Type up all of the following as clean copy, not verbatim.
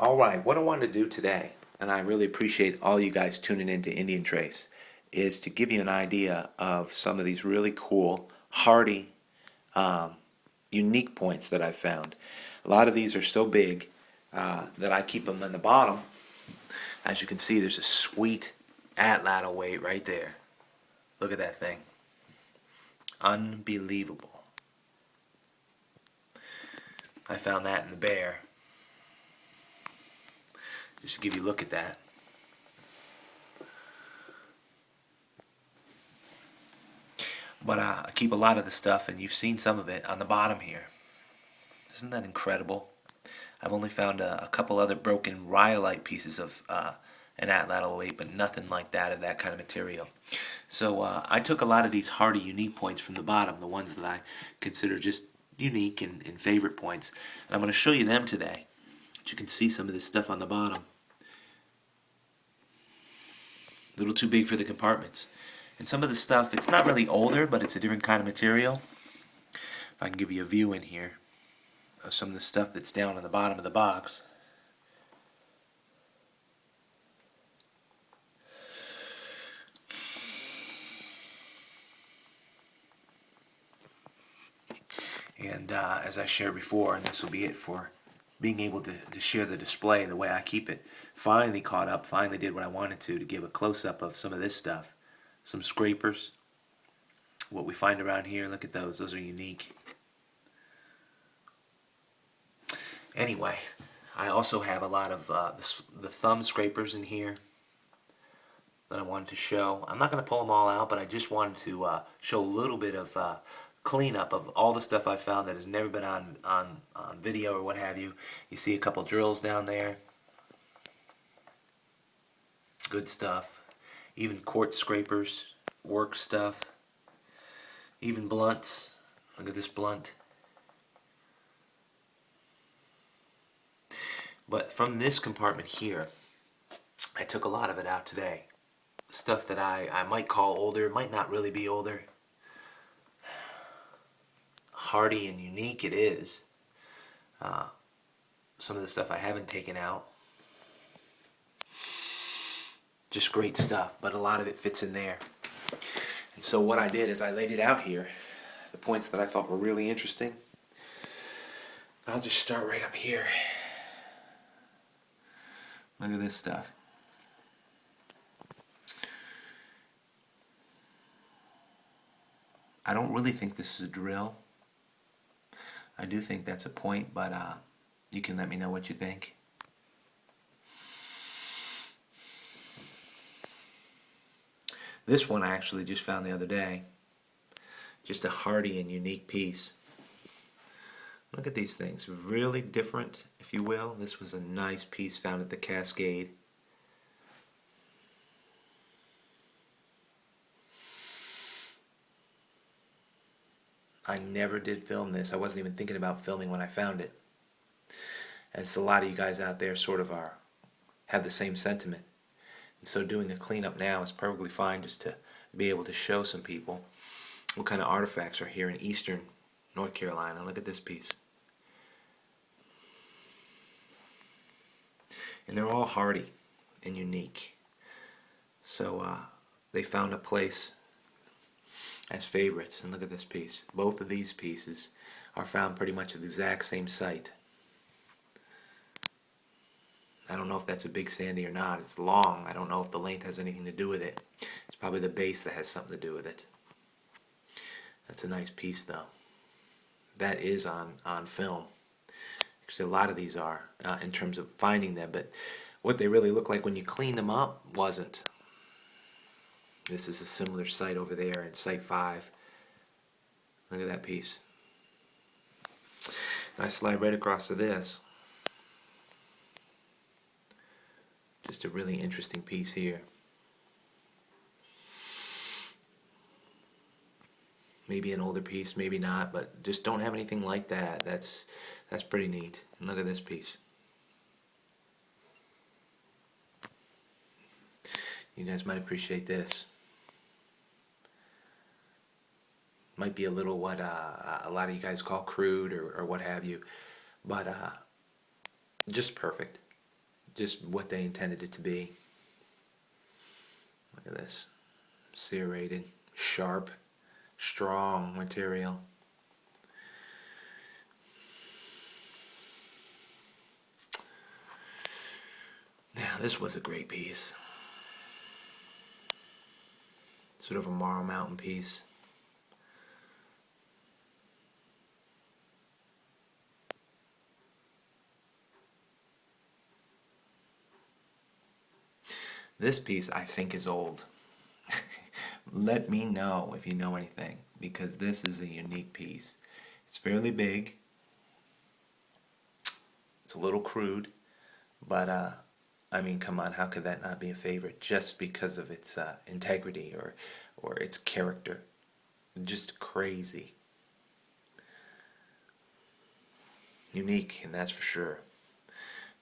Alright, what I wanted to do today, and I really appreciate all you guys tuning in to Indian Trace, is to give you an idea of some of these really cool, hardy, um, unique points that I've found. A lot of these are so big that I keep them in the bottom. As you can see, there's a sweet Atlatl weight right there. Look at that thing. Unbelievable. I found that in the bear. Just to give you a look at that. But I keep a lot of the stuff, and you've seen some of it on the bottom here. Isn't that incredible? I've only found a couple other broken rhyolite pieces of an Atlatl weight, but nothing like that of that kind of material. So I took a lot of these hardy, unique points from the bottom, the ones that I consider just unique and favorite points. And I'm going to show you them today. But you can see some of this stuff on the bottom. A little too big for the compartments. And some of the stuff, it's not really older, but it's a different kind of material. If I can give you a view in here of some of the stuff that's down on the bottom of the box. And as I shared before, and this will be it for being able to share the display the way I keep it, finally caught up, finally did what I wanted to give a close-up of some of this stuff. Some scrapers. What we find around here, look at those. Those are unique. Anyway, I also have a lot of the thumb scrapers in here that I wanted to show. I'm not going to pull them all out, but I just wanted to show a little bit of cleanup of all the stuff I found that has never been on video or what have you. You see a couple drills down there. Good stuff. Even quartz scrapers, work stuff. Even blunts. Look at this blunt. But from this compartment here, I took a lot of it out today. Stuff that I might call older, might not really be older. Hardy and unique it is. Some of the stuff I haven't taken out. Just great stuff, but a lot of it fits in there. And so what I did is I laid it out here, the points that I thought were really interesting. I'll just start right up here. Look at this stuff. I don't really think this is a drill. I do think that's a point, but you can let me know what you think. This one I actually just found the other day. Just a hardy and unique piece. Look at these things. Really different, if you will. This was a nice piece found at the Cascade. I never did film this. I wasn't even thinking about filming when I found it. As a lot of you guys out there sort of have the same sentiment. And so doing a cleanup now is perfectly fine, just to be able to show some people what kind of artifacts are here in eastern North Carolina. Look at this piece. And they're all hardy and unique. So they found a place as favorites. And look at this piece. Both of these pieces are found pretty much at the exact same site. I don't know if that's a big sandy or not. It's long. I don't know if the length has anything to do with it. It's probably the base that has something to do with it. That's a nice piece though. That is on film. Actually, a lot of these are in terms of finding them, but what they really look like when you clean them up wasn't. This is a similar site over there in Site 5. Look at that piece. And I slide right across to this. Just a really interesting piece here. Maybe an older piece, maybe not, but just don't have anything like that. That's pretty neat. And look at this piece. You guys might appreciate this. Might be a little what a lot of you guys call crude or what have you, but just perfect. just what they intended it to be. Look at this. Serrated, sharp, strong material. Now, this was a great piece. Sort of a Marl Mountain piece. This piece I think is old. Let me know if you know anything, because this is a unique piece. It's fairly big. It's a little crude, but I mean, come on, how could that not be a favorite just because of its integrity or its character? Just crazy. Unique, and that's for sure.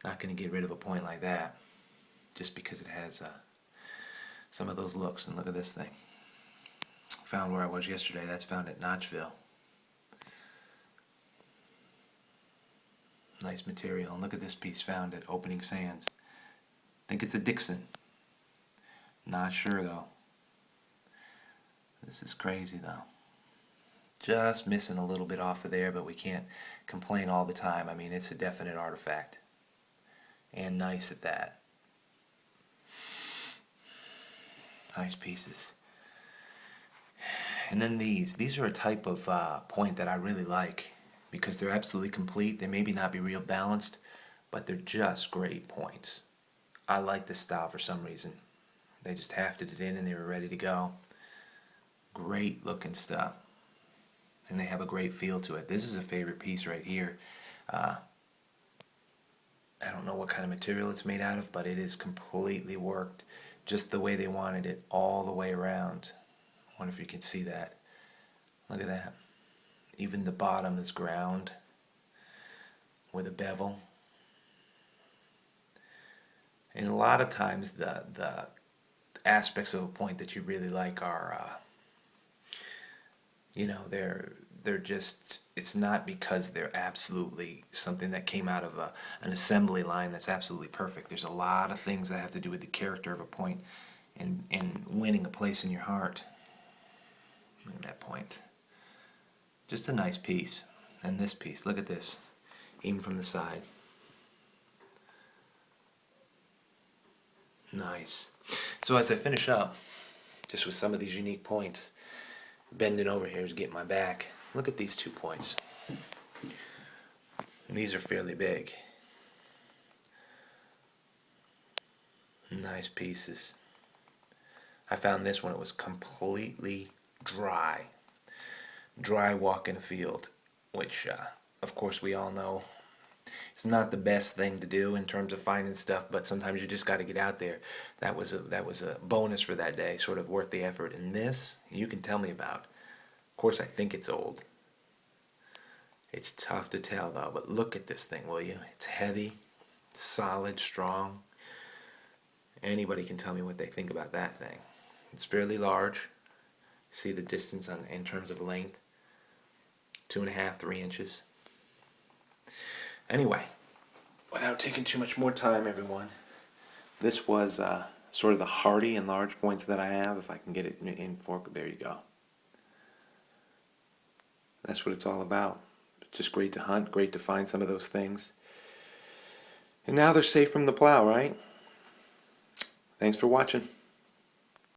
Not going to get rid of a point like that just because it has some of those looks. And look at this thing. Found where I was yesterday. That's found at Notchville. Nice material. And look at this piece found at Opening Sands. I think it's a Dixon. Not sure though. This is crazy though. Just missing a little bit off of there, but we can't complain all the time. I mean, it's a definite artifact. And nice at that. Nice pieces. And then these are a type of point that I really like because they're absolutely complete. They maybe not be real balanced, but they're just great points. I like this style for some reason. They just hafted it in and they were ready to go. Great looking stuff. And they have a great feel to it. This is a favorite piece right here. I don't know what kind of material it's made out of, but it is completely worked just the way they wanted it all the way around. I wonder if you can see that. Look at that. Even the bottom is ground with a bevel. And a lot of times the aspects of a point that you really like are, you know, they're just, it's not because they're absolutely something that came out of an assembly line that's absolutely perfect. There's a lot of things that have to do with the character of a point and winning a place in your heart. Look at that point. Just a nice piece. And this piece, look at this, even from the side. Nice. So as I finish up, just with some of these unique points, bending over here is getting my back. Look at these 2 points. And these are fairly big. Nice pieces. I found this when it was completely dry. Dry walk in a field, which of course we all know it's not the best thing to do in terms of finding stuff, but sometimes you just got to get out there. That was a bonus for that day, sort of worth the effort. And this, you can tell me about. Of course, I think it's old. It's tough to tell though, but look at this thing, will you? It's heavy, solid, strong. Anybody can tell me what they think about that thing. It's fairly large. See the distance in terms of length. 2.5, 3 inches. Anyway, without taking too much more time, everyone, this was sort of the hardy and large points that I have. If I can get it in fork, there you go. That's what it's all about. Just great to hunt, great to find some of those things. And now they're safe from the plow, right? Thanks for watching.